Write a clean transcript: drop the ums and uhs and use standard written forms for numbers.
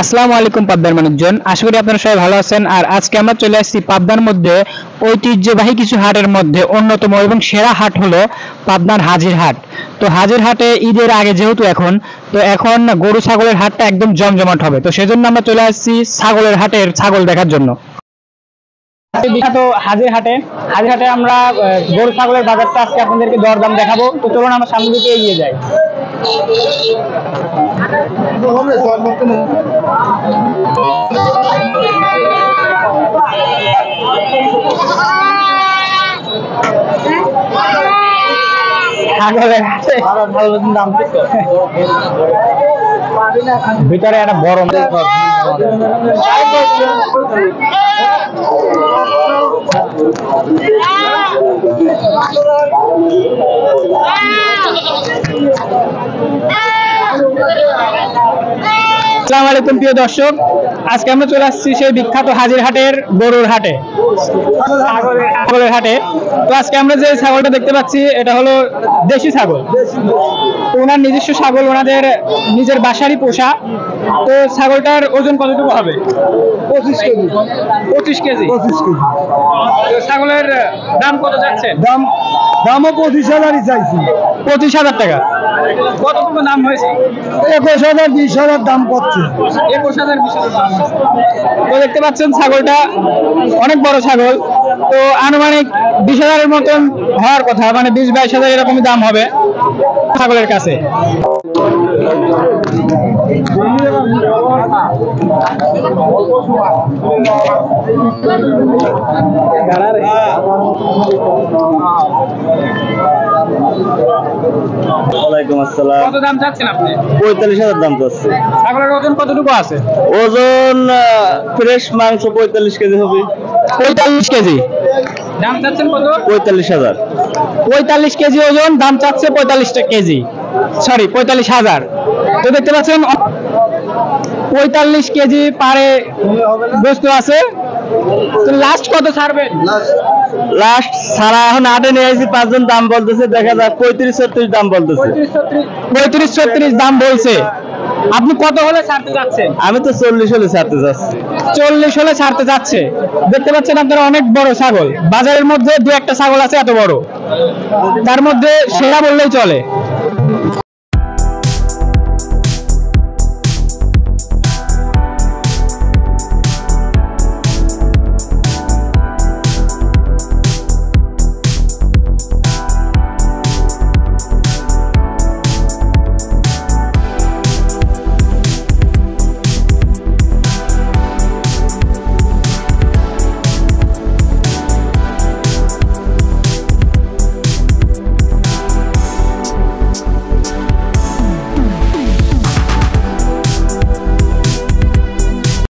আসসালামু আলাইকুম পাবনার মানুষজন, আশা করি আপনারা সবাই ভালো আছেন। আর আজকে আমরা চলে আসছি পাবনার মধ্যে ঐতিহ্যবাহী কিছু হাটের মধ্যে অন্যতম এবং সেরা হাট হলো পাবনার হাজির হাট। তো হাজির হাটে ঈদের আগে যেহেতু এখন গরু ছাগলের হাটটা একদম জমজমাট হবে, তো সেজন্য আমরা চলে আসছি ছাগলের হাটের ছাগল দেখার জন্য। বিখ্যাত হাজির হাটে আমরা গরু ছাগলের বাজারটা আজকে আপনাদেরকে দরদাম দেখাবো। তো চলুন আমরা সামনের দিকে এগিয়ে যাই। ভিতরে একটা বড় আসসালামু আলাইকুম প্রিয় দর্শক, আজকে আমরা চলে আসছি সেই বিখ্যাত হাজির হাটের গরুর হাটে, ছাগলের হাটে। তো আজকে আমরা যে ছাগলটা দেখতে পাচ্ছি এটা হলো দেশি ছাগল। ওনার নিজস্ব ছাগল, ওনাদের নিজের বাসারই পোষা। তো ছাগলটার ওজন কতটুকু হবে? 25 কেজি। 25 কেজি। 25 কেজি। তো ছাগলের দাম কত যাচ্ছে? দামও 25,000ই চাইছি। 25,000 টাকা। কতটুকু দাম হয়েছে? 21,000 20,000 দাম পড়ছে। 21,000 20,000 দাম। তো দেখতে পাচ্ছেন ছাগলটা অনেক বড় ছাগল। তো আনুমানিক 20,000-এর মতন হওয়ার কথা, মানে 20-22,000 এরকমই দাম হবে ছাগলের কাছে। ওয়ালাইকুম আসসালাম। কত দাম চাচ্ছেন আপনি? 45,000 দাম চাচ্ছে। ছাগলের ওজন কতটুকু আছে? ওজন ফ্রেশ মাংস 45 কেজি হবে। 45 কেজি। দাম চাচ্ছেন কত? 45,000। 45 কেজি ওজন, দাম চাচ্ছে 45,000। তো দেখতে পাচ্ছেন 45 কেজি পারে বস্তু আছে। তো লাস্ট কত ছাড়বেন? লাস্ট সারা এখন আটে নিয়ে আসি, 5 জন দাম বলতেছে, দেখা যাক 35-36 দাম বলতেছে। 35-36 দাম বলছে। আপনি কত হলে ছাড়তে যাচ্ছেন? আমি তো 40 হলে ছাড়তে যাচ্ছি। 40 হলে ছাড়তে যাচ্ছে। দেখতে পাচ্ছেন আপনারা অনেক বড় ছাগল। বাজারের মধ্যে দু একটা ছাগল আছে এত বড়, তার মধ্যে সেরা বললেই চলে।